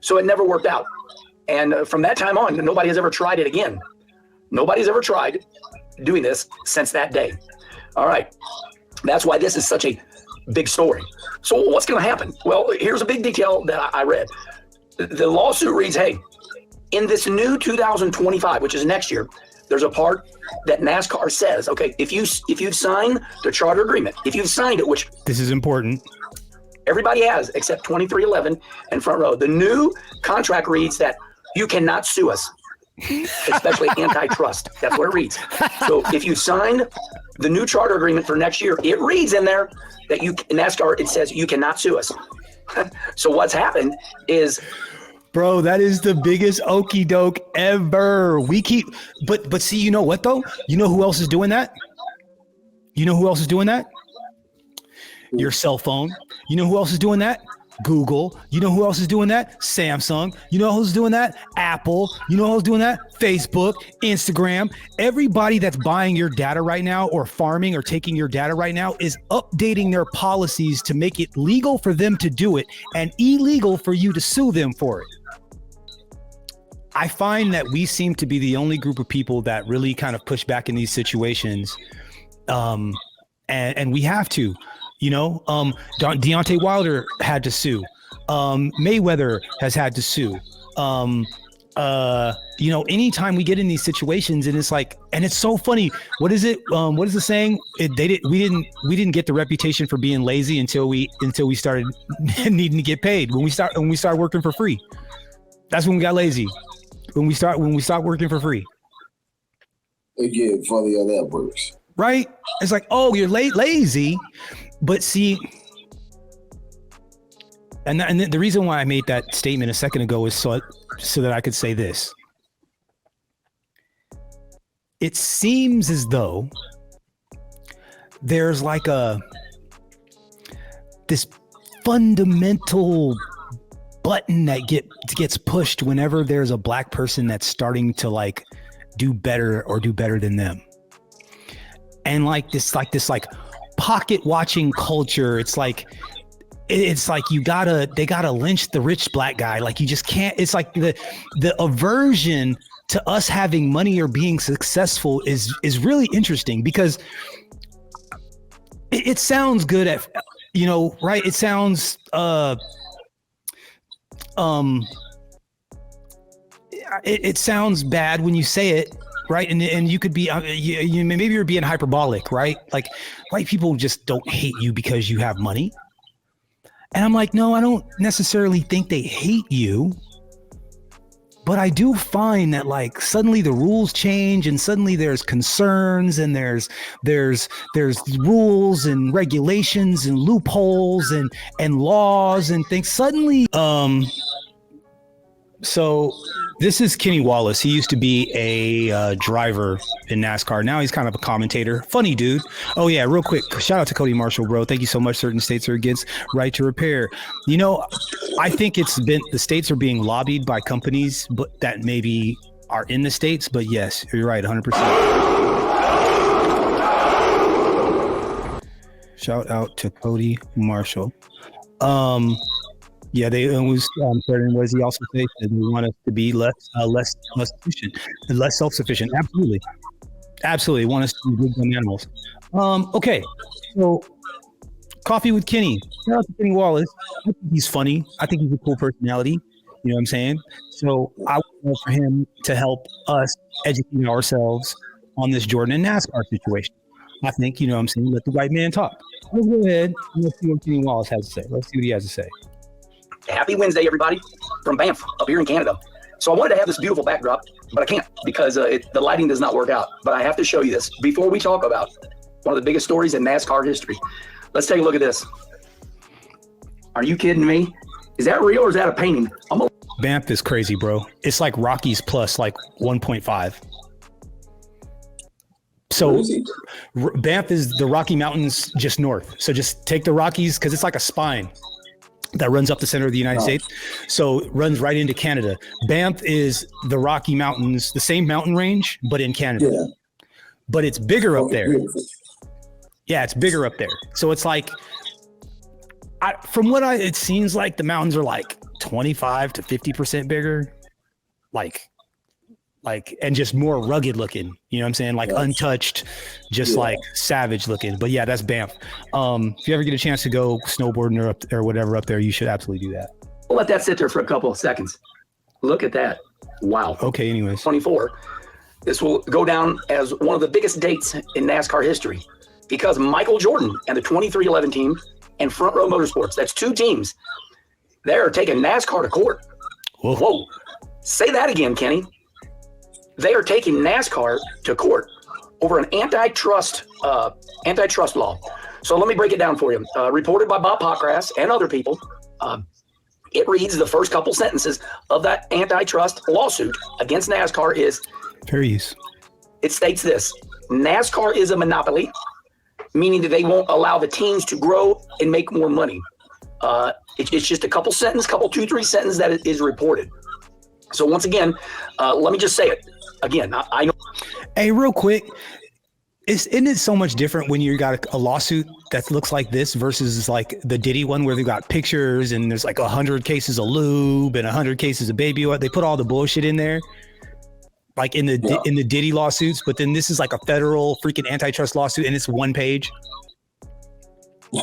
So it never worked out. And from that time on, nobody has ever tried it again. Nobody's ever tried doing this since that day. All right. That's why this is such a big story. So what's going to happen? Well, here's a big detail that I read. The lawsuit reads, hey, in this new 2025, which is next year, there's a part that NASCAR says, okay, if you've signed the charter agreement, if you've signed it, which this is important, everybody has except 2311 and Front Row. The new contract reads that you cannot sue us, especially antitrust. That's what it reads. So if you signed the new charter agreement for next year, it reads in there that NASCAR, it says you cannot sue us. So what's happened is, bro, that is the biggest okie doke ever. We keep, but see, you know what though? You know who else is doing that? You know who else is doing that? Your cell phone. You know who else is doing that? Google. You know who else is doing that? Samsung. You know who's doing that? Apple. You know who's doing that? Facebook, Instagram. Everybody that's buying your data right now or farming or taking your data right now is updating their policies to make it legal for them to do it and illegal for you to sue them for it. I find that we seem to be the only group of people that really kind of push back in these situations. And we have to. You know, Deontay Wilder had to sue. Mayweather has had to sue. You know, anytime we get in these situations, and it's like, and it's so funny. What is it? What is the saying? We didn't get the reputation for being lazy until we started needing to get paid. When we started working for free, that's when we got lazy. When we stopped working for free. Again, funny how that works. Right? It's like, oh, you're lazy. But see, and the reason why I made that statement a second ago is so that I could say this. It seems as though there's like this fundamental button that gets pushed whenever there's a black person that's starting to like do better than them. And like this pocket watching culture. It's like they gotta lynch the rich black guy. Like you just can't. It's like the aversion to us having money or being successful is really interesting because it sounds good at, you know, right? It sounds it sounds bad when you say it. Right. And you could be, maybe you're being hyperbolic, right? Like white people just don't hate you because you have money. And I'm like, no, I don't necessarily think they hate you. But I do find that like suddenly the rules change and suddenly there's concerns and there's rules and regulations and loopholes and laws and things suddenly. So this is Kenny Wallace. He used to be a driver in NASCAR. Now he's kind of a commentator. Funny dude. Oh yeah, real quick. Shout out to Cody Marshall, bro. Thank you so much. Certain states are against right to repair. You know, I think the states are being lobbied by companies, but that maybe are in the states. But yes, you're right, 100%. Shout out to Cody Marshall. Yeah, it was certain ways. He also said that they want us to be less efficient, less self-sufficient. Absolutely, want us to be big on animals. Okay, so Coffee with Kenny. Shout out to Kenny Wallace. I think he's funny. I think he's a cool personality. You know what I'm saying? So I would love for him to help us educate ourselves on this Jordan and NASCAR situation. I think, you know what I'm saying? Let the white man talk. Let's go ahead and let's see what Kenny Wallace has to say. Let's see what he has to say. Happy Wednesday, everybody, from Banff up here in Canada. So I wanted to have this beautiful backdrop, but I can't because the lighting does not work out. But I have to show you this before we talk about one of the biggest stories in NASCAR history. Let's take a look at this. Are you kidding me? Is that real or is that a painting? Banff is crazy, bro. It's like Rockies plus like 1.5. So Banff is the Rocky Mountains just north. So just take the Rockies because it's like a spine that runs up the center of the United States. So it runs right into Canada. Banff is the Rocky Mountains, the same mountain range, but in Canada. Yeah. But it's bigger up there. Yeah, it's bigger up there. So it's like, it seems like the mountains are like 25 to 50% bigger, like, and just more rugged looking, you know what I'm saying? Like untouched, just like savage looking. But yeah, that's Banff. If you ever get a chance to go snowboarding or whatever up there, you should absolutely do that. We'll let that sit there for a couple of seconds. Look at that. Wow. Okay, anyways. 24. This will go down as one of the biggest dates in NASCAR history because Michael Jordan and the 2311 team and Front Row Motorsports, that's two teams, they're taking NASCAR to court. Whoa. Say that again, Kenny. They are taking NASCAR to court over an antitrust law. So let me break it down for you. Reported by Bob Pockras and other people, it reads the first couple sentences of that antitrust lawsuit against NASCAR is, fair use. It states this: NASCAR is a monopoly, meaning that they won't allow the teams to grow and make more money. It's just a couple, 2-3 sentences that is reported. So once again, let me just say it again. I know. Hey, real quick, isn't it so much different when you got a lawsuit that looks like this versus like the Diddy one where they got pictures and there's like 100 cases of lube and 100 cases of baby oil. They put all the bullshit in there, like in the Diddy lawsuits. But then this is like a federal freaking antitrust lawsuit, and it's one page.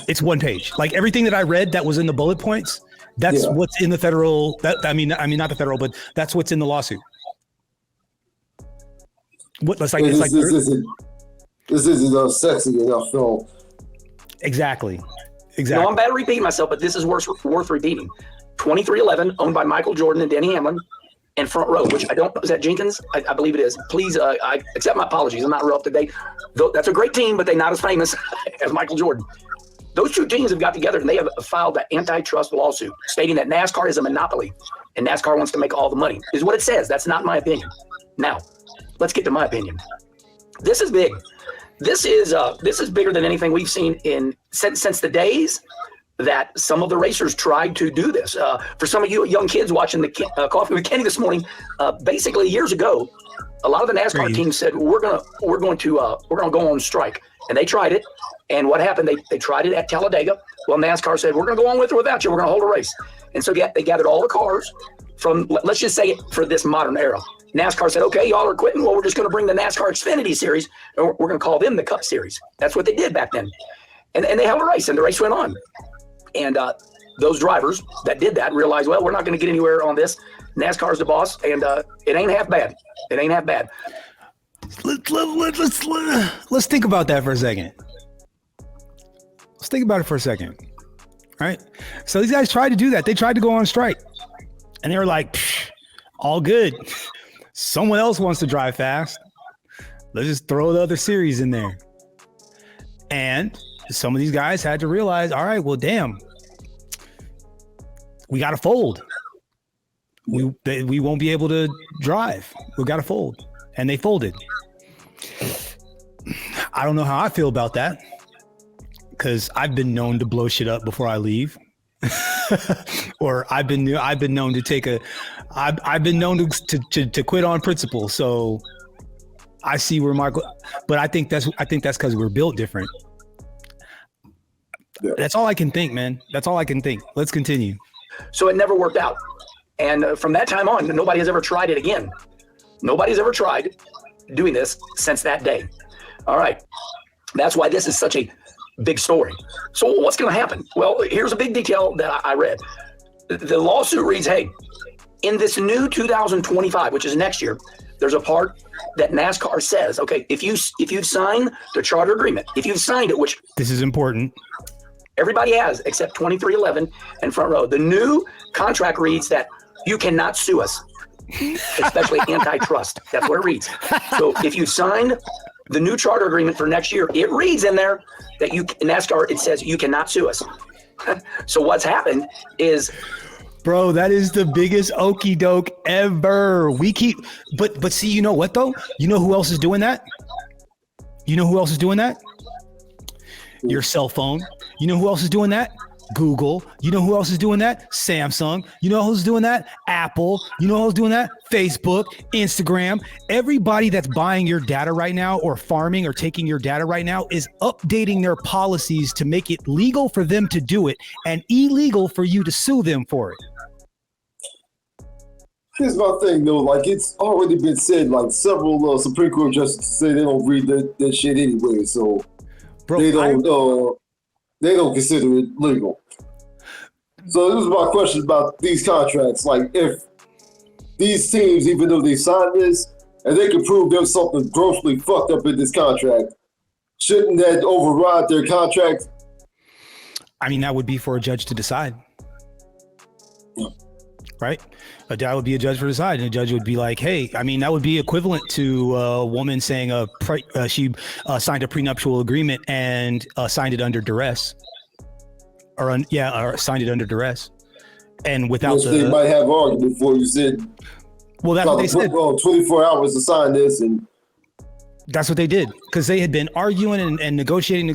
It's one page. Like everything that I read that was in the bullet points. That's what's in the federal. I mean, not the federal, but that's what's in the lawsuit. What? It's like this isn't sexy enough film. Exactly. No, I'm bad at repeating myself, but this is worth repeating. 2311, owned by Michael Jordan and Denny Hamlin, and Front Row, which I don't know, is that Jenkins? I believe it is. Please, I accept my apologies. I'm not real up to date. That's a great team, but they're not as famous as Michael Jordan. Those two teams have got together and they have filed an antitrust lawsuit stating that NASCAR is a monopoly and NASCAR wants to make all the money, is what it says. That's not my opinion. Now, let's get to my opinion. This is big. This is bigger than anything we've seen since the days that some of the racers tried to do this. For some of you young kids watching the Coffee with Kenny this morning, basically years ago, a lot of the NASCAR teams said we're going to go on strike, and they tried it. And what happened? They tried it at Talladega. Well, NASCAR said we're going to go on with or without you. We're going to hold a race. And so they gathered all the cars from, let's just say it for this modern era. NASCAR said, okay, y'all are quitting. Well, we're just going to bring the NASCAR Xfinity Series, and we're going to call them the Cup Series. That's what they did back then. And they held a race, and the race went on. And those drivers that did that realized, well, we're not going to get anywhere on this. NASCAR's the boss, and it ain't half bad. It ain't half bad. Let's think about that for a second. Let's think about it for a second. All right. So these guys tried to do that. They tried to go on strike, and they were like, all good. Someone else wants to drive fast. Let's just throw the other series in there. And some of these guys had to realize, all right, well, damn, we got to fold. We won't be able to drive. We got to fold. And they folded. I don't know how I feel about that, because I've been known to blow shit up before I leave. Or I've been known to take I've been known to quit on principle. So I see where Michael, but I think that's because we're built different. Yeah. That's all I can think, man. That's all I can think. Let's continue. So it never worked out. And from that time on, nobody has ever tried it again. Nobody's ever tried doing this since that day. All right. That's why this is such a big story. So what's going to happen? Well, here's a big detail that I read. The lawsuit reads, hey, in this new 2025, which is next year, there's a part that NASCAR says, okay, if you've signed the charter agreement, if you've signed it, which this is important, everybody has except 2311 and Front Row. The new contract reads that you cannot sue us, especially antitrust. That's what it reads. So if you signed the new charter agreement for next year, it reads in there that NASCAR, it says you cannot sue us. So what's happened is, bro, that is the biggest okie doke ever. We keep, but see, you know what though? You know who else is doing that? Your cell phone. You know who else is doing that? Google. You know who else is doing that? Samsung. You know who's doing that? Apple. You know who's doing that? Facebook, Instagram. Everybody that's buying your data right now or farming or taking your data right now is updating their policies to make it legal for them to do it and illegal for you to sue them for it. Here's my thing though, like it's already been said, like several Supreme Court justices say they don't read that shit anyway, so Bro, they don't consider it legal. So this is my question about these contracts. Like if these teams, even though they signed this, and they can prove there's something grossly fucked up in this contract, shouldn't that override their contract? I mean, that would be for a judge to decide. Right? That would be a judge for decide, and a judge would be like, "Hey, I mean, that would be equivalent to a woman saying she signed a prenuptial agreement and signed it under duress, or signed it under duress, and without they might have argued before you said. Well, that's what they said. 24 hours to sign this, and that's what they did because they had been arguing and negotiating.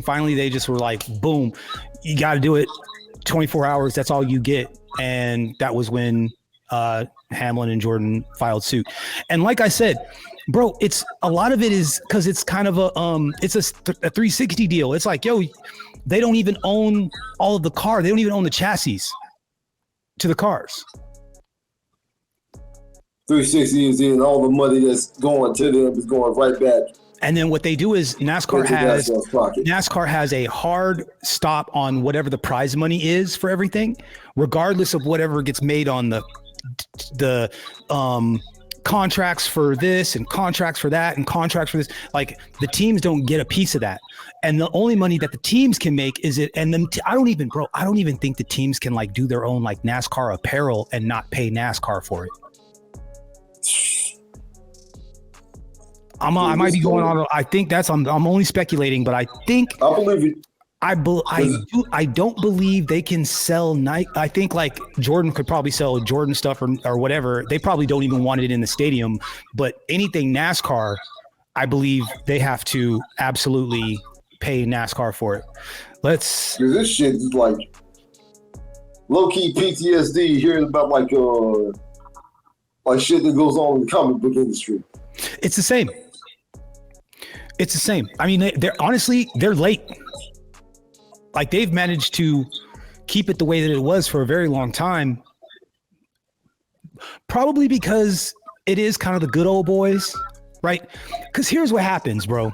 Finally, they just were like, "Boom, you got to do it. 24 hours. That's all you get." And that was when Hamlin and Jordan filed suit. And like I said, bro, it's a lot of it is because it's kind of a 360 deal. It's like, yo, they don't even own all of the car. They don't even own the chassis to the cars. 360 is in, all the money that's going to them is going right back. And then what they do is NASCAR has a hard stop on whatever the prize money is for everything, regardless of whatever gets made on the contracts for this and contracts for that and contracts for this. Like the teams don't get a piece of that. And the only money that the teams can make is it. And then I don't even think the teams can like do their own like NASCAR apparel and not pay NASCAR for it. I might be going on. I think I'm only speculating, but I believe it. I don't believe they can sell Nike. I think like Jordan could probably sell Jordan stuff or whatever. They probably don't even want it in the stadium, but anything NASCAR, I believe they have to absolutely pay NASCAR for it. This shit is like low key PTSD hearing about like shit that goes on in the comic book industry. It's the same. I mean, they're late. Like they've managed to keep it the way that it was for a very long time. Probably because it is kind of the good old boys, right? Because here's what happens, bro.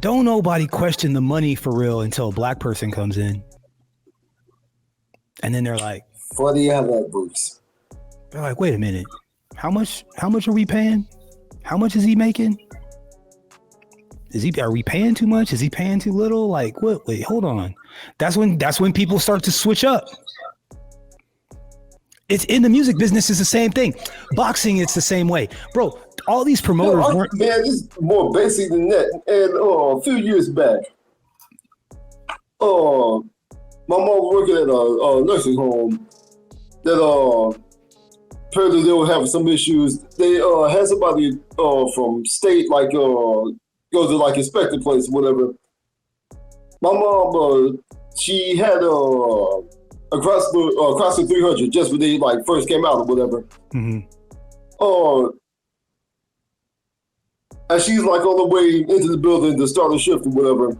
Don't nobody question the money for real until a black person comes in. And then they're like, funny how that works. They're like, wait a minute. How much are we paying? How much is he making? Are we paying too much? Is he paying too little? Like what? Wait, hold on. That's when people start to switch up. It's in the music business, it's the same thing. Boxing, it's the same way. Bro, all these promoters weren't. Man, it's more basic than that. And a few years back, my mom was working at a nursing home that apparently they were having some issues. They had somebody from state like go to like inspect the place or whatever. My mom she had across the 300 just when they like first came out or whatever. Mm-hmm. And she's like on the way into the building to start a shift or whatever.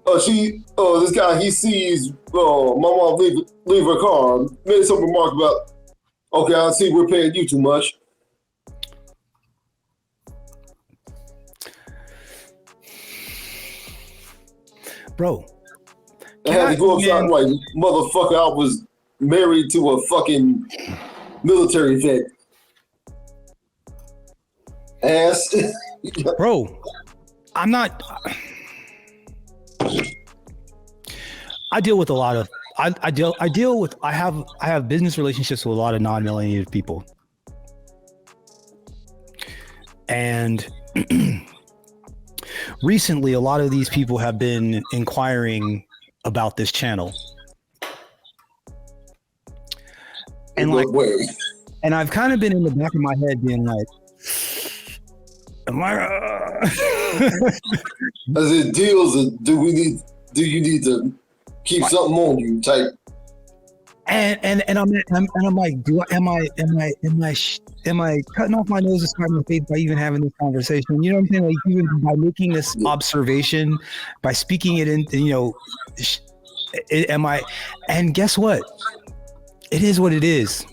This guy, he sees my mom leave her car, made some remark about, okay, I see we're paying you too much. Bro. I had to go outside like, motherfucker, I was married to a fucking military vet. Ass. Bro, I'm not. I deal with a lot of. I have business relationships with a lot of non-melanated people, and recently, a lot of these people have been inquiring about this channel, and and I've kind of been in the back of my head being like, "Am I?" As it deals, do you need to keep something on you type? And I'm like, am I cutting off my nose to spite my face by even having this conversation? You know what I'm saying? Like even by making this observation, by speaking it in, am I? And guess what? It is what it is.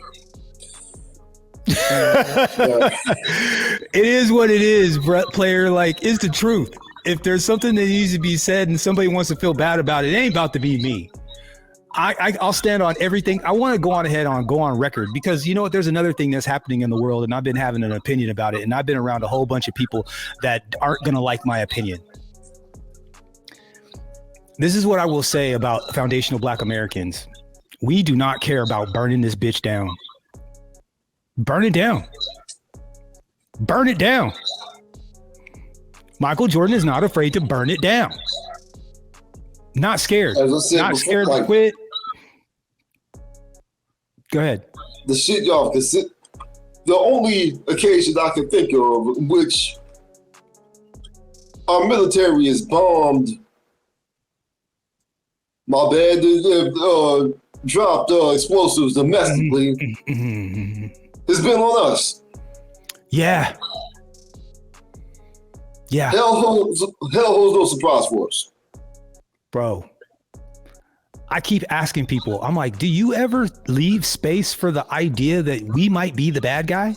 It is what it is, player. Like, it's the truth. If there's something that needs to be said and somebody wants to feel bad about it, it ain't about to be me. I'll stand on everything. I want to go on record, because you know what? There's another thing that's happening in the world, and I've been having an opinion about it, and I've been around a whole bunch of people that aren't going to like my opinion. This is what I will say about foundational Black Americans. We do not care about burning this bitch down. Burn it down. Burn it down. Michael Jordan is not afraid to burn it down. Not scared. Not scared to quit. Go ahead. The shit y'all can sit. The only occasion I can think of in which our military is bombed, dropped explosives domestically, has been on us. Yeah. Yeah. Hell holds no surprise for us. Bro, I keep asking people, I'm like, do you ever leave space for the idea that we might be the bad guy?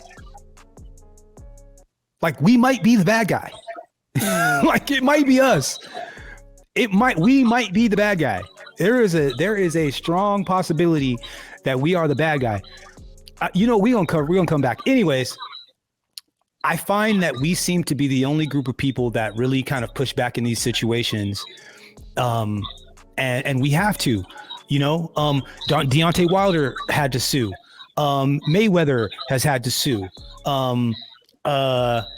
Like, we might be the bad guy. Like, it might be us. We might be the bad guy. There is a strong possibility that we are the bad guy. We're gonna come back. Anyways, I find that we seem to be the only group of people that really kind of push back in these situations. And we have to, Deontay Wilder had to sue. Mayweather has had to sue.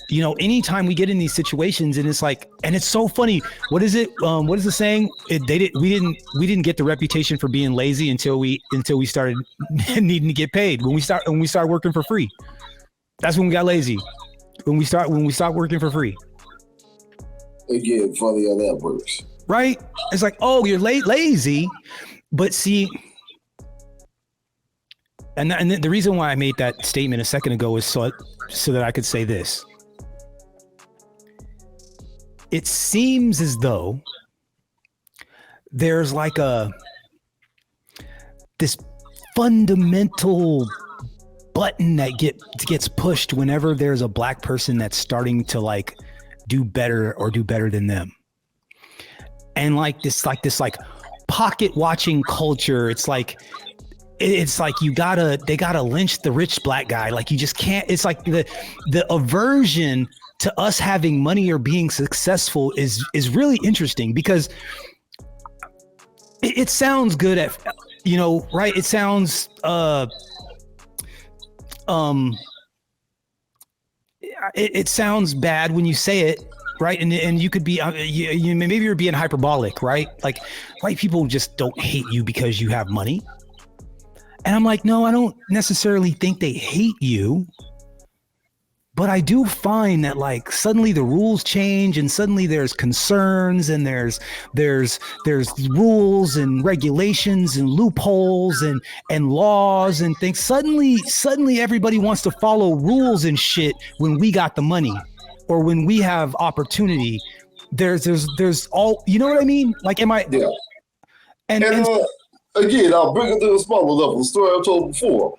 Anytime we get in these situations, and it's like, and it's so funny. What is it? What is the saying? We didn't get the reputation for being lazy until we started needing to get paid. When we start working for free, that's when we got lazy. When we stopped working for free. Again, funny how that works. Right? It's like, oh, you're lazy, but see, and the reason why I made that statement a second ago is so that I could say this. It seems as though there's like this fundamental button that gets pushed whenever there's a Black person that's starting to like do better than them. And this pocket watching culture. It's like they gotta lynch the rich Black guy. Like, you just can't. It's like the aversion to us having money or being successful is really interesting, because it sounds good at, right? It sounds it sounds bad when you say it. Right. And you could be, maybe you're being hyperbolic, right? Like, white people just don't hate you because you have money. And I'm like, no, I don't necessarily think they hate you. But I do find that, like, suddenly the rules change, and suddenly there's concerns, and there's rules and regulations and loopholes and laws and things. Suddenly everybody wants to follow rules and shit when we got the money. Or when we have opportunity, there's all, you know what I mean? Like, am I? Yeah. And again, I'll bring it to a smaller level. The story I've told before.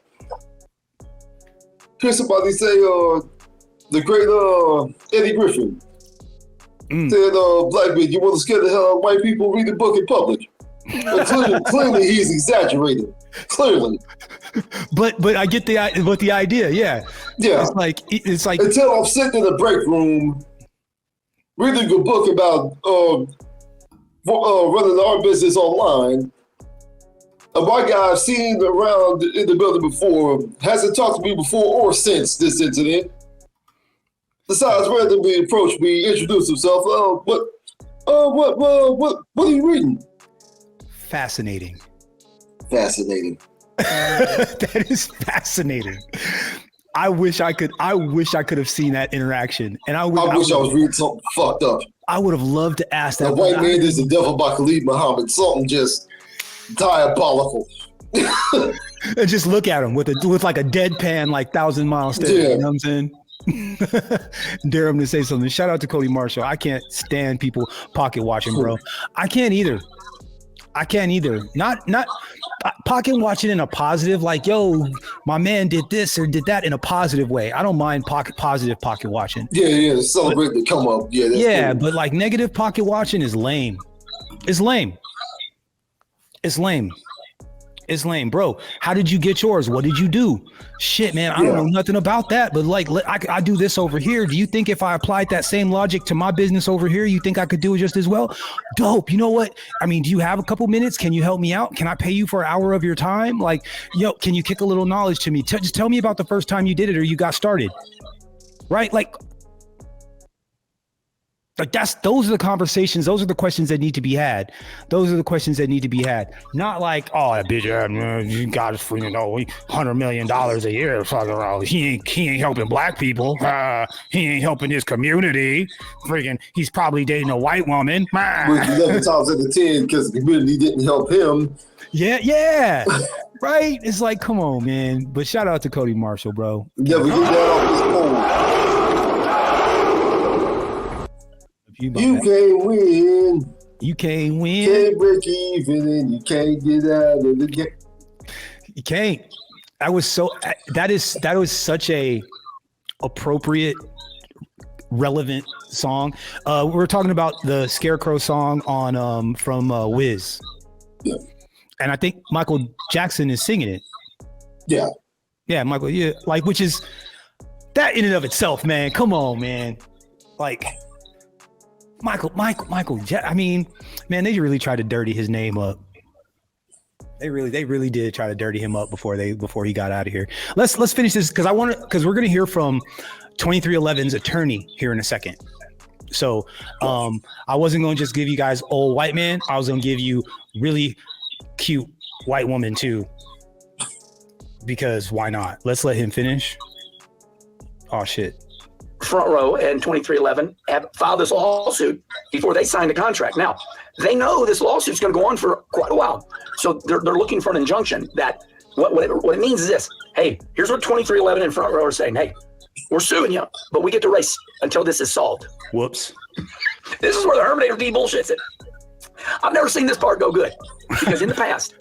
Hear somebody say, the great Eddie Griffin said, "Black man, you want to scare the hell out of white people? Read the book in public." But clearly, he's exaggerating. Clearly. But I get the idea, yeah. Yeah. It's like until I'm sitting in the break room reading a book about running our business online. A white guy I've seen around in the building before hasn't talked to me before or since this incident. Decides randomly approach me, introduce himself. What are you reading? Fascinating. That is fascinating. I wish I could have seen that interaction. And I wish I was reading something fucked up. I would have loved to ask that. The White Man is the Devil by Khalid Muhammad. Something just diabolical. And just look at him with like a deadpan, like 1,000-mile stare. Yeah. You know what I'm saying? Dare him to say something. Shout out to Cody Marshall. I can't stand people pocket watching, bro. I can't either. Not pocket watching in a positive, like, yo, my man did this or did that in a positive way. I don't mind positive pocket watching. Yeah, celebrate the come up. Yeah, that's Yeah, cool. but like negative pocket watching is lame. It's lame. It's lame. It's lame, bro. How did you get yours? What did you do? Shit, man, I don't know nothing about that. But like, I do this over here. Do you think if I applied that same logic to my business over here, you think I could do it just as well? Dope. You know what? I mean, do you have a couple minutes? Can you help me out? Can I pay you for an hour of your time? Like, yo, can you kick a little knowledge to me? Just tell me about the first time you did it or you got started. Right? Like those are the conversations. Those are the questions that need to be had. Those are the questions that need to be had. Not like, oh, that bitch, you got us for $100 million a year. Fucking around. He ain't helping black people. He ain't helping his community. Freaking, he's probably dating a white woman. With 11 times out of 10 because the community didn't help him. Yeah. Right? It's like, come on, man. But shout out to Cody Marshall, bro. Never get that off his phone. You can't win. You can't win. Can't break even, and you can't get out of the game. You can't. That was such a appropriate, relevant song. We were talking about the Scarecrow song on from Wiz. Yeah. And I think Michael Jackson is singing it. Yeah. Yeah, Michael. Yeah, like, which is that in and of itself, man. Come on, man. Like. Michael. I mean, man, they really tried to dirty his name up. They really did try to dirty him up before he got out of here. Let's finish this because we're gonna hear from 2311's attorney here in a second. So, I wasn't gonna just give you guys old white man. I was gonna give you really cute white woman too. Because why not? Let's let him finish. Oh shit. Front Row and 2311 have filed this lawsuit before they signed the contract. Now, they know this lawsuit's going to go on for quite a while. So they're looking for an injunction that what it means is this. Hey, here's what 2311 and Front Row are saying. Hey, we're suing you, but we get to race until this is solved. Whoops. This is where the Herminator D bullshits it. I've never seen this part go good because in the past,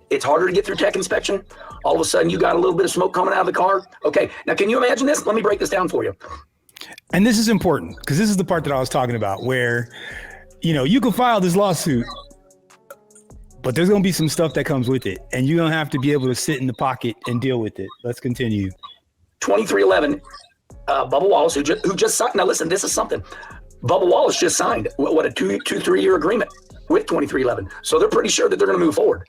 it's harder to get through tech inspection. All of a sudden, you got a little bit of smoke coming out of the car. Okay, now can you imagine this? Let me break this down for you. And this is important because this is the part that I was talking about where, you can file this lawsuit, but there's going to be some stuff that comes with it. And you're going to have to be able to sit in the pocket and deal with it. Let's continue. 2311, Bubba Wallace, who just signed. Now, listen, this is something. Bubba Wallace just signed, a 3-year agreement with 2311. So they're pretty sure that they're going to move forward.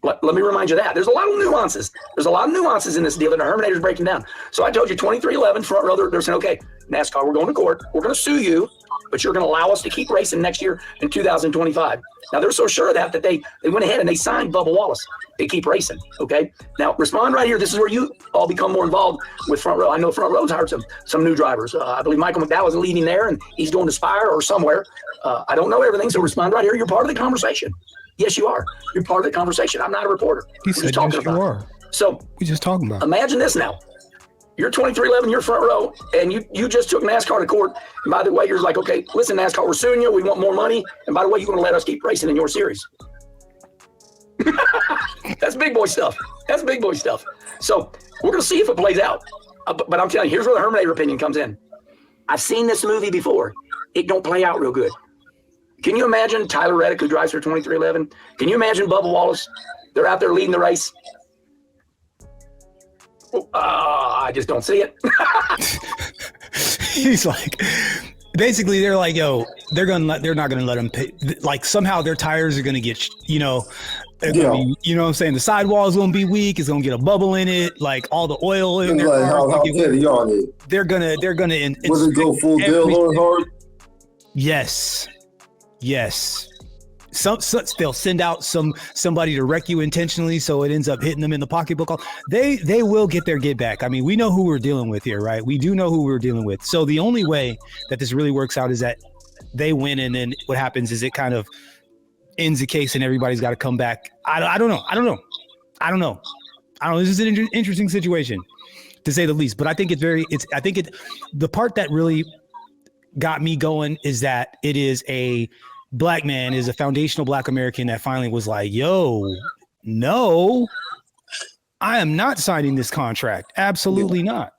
Let me remind you that. There's a lot of nuances. There's a lot of nuances in this deal that the Herminator's breaking down. So I told you 2311, Front Row, they're saying, okay, NASCAR, we're going to court. We're going to sue you, but you're going to allow us to keep racing next year in 2025. Now, they're so sure of that they went ahead and they signed Bubba Wallace. They keep racing, okay? Now, respond right here. This is where you all become more involved with Front Row. I know Front Row's hired some new drivers. I believe Michael McDowell is leading there, and he's going to Spire or somewhere. I don't know everything, so respond right here. You're part of the conversation. Yes, you are. You're part of the conversation. I'm not a reporter. He said, yes, you are. So we're just talking about. Imagine this now. You're 2311, you're Front Row, and you just took NASCAR to court. And by the way, you're like, okay, listen, NASCAR, we're suing you. We want more money. And by the way, you're going to let us keep racing in your series. That's big boy stuff. That's big boy stuff. So we're going to see if it plays out. But I'm telling you, here's where the Herminator opinion comes in. I've seen this movie before. It don't play out real good. Can you imagine Tyler Reddick, who drives for 2311? Can you imagine Bubba Wallace? They're out there leading the race. I just don't see it. He's like, basically, they're like, yo, they're not gonna let them pay. Like somehow their tires are gonna get, be, you know what I'm saying? The sidewall is gonna be weak. It's gonna get a bubble in it. Like all the oil in there. They're gonna. Was it go full deal hard? Yes. They'll send out somebody to wreck you intentionally, so it ends up hitting them in the pocketbook. They will get their get back. I mean, we know who we're dealing with here, right? We do know who we're dealing with. So the only way that this really works out is that they win, and then what happens is it kind of ends the case, and everybody's got to come back. I don't know. This is an interesting situation, to say the least. But I think the part that really got me going is that it is a black man, is a foundational black American that finally was like, yo, no, I am not signing this contract. Absolutely not.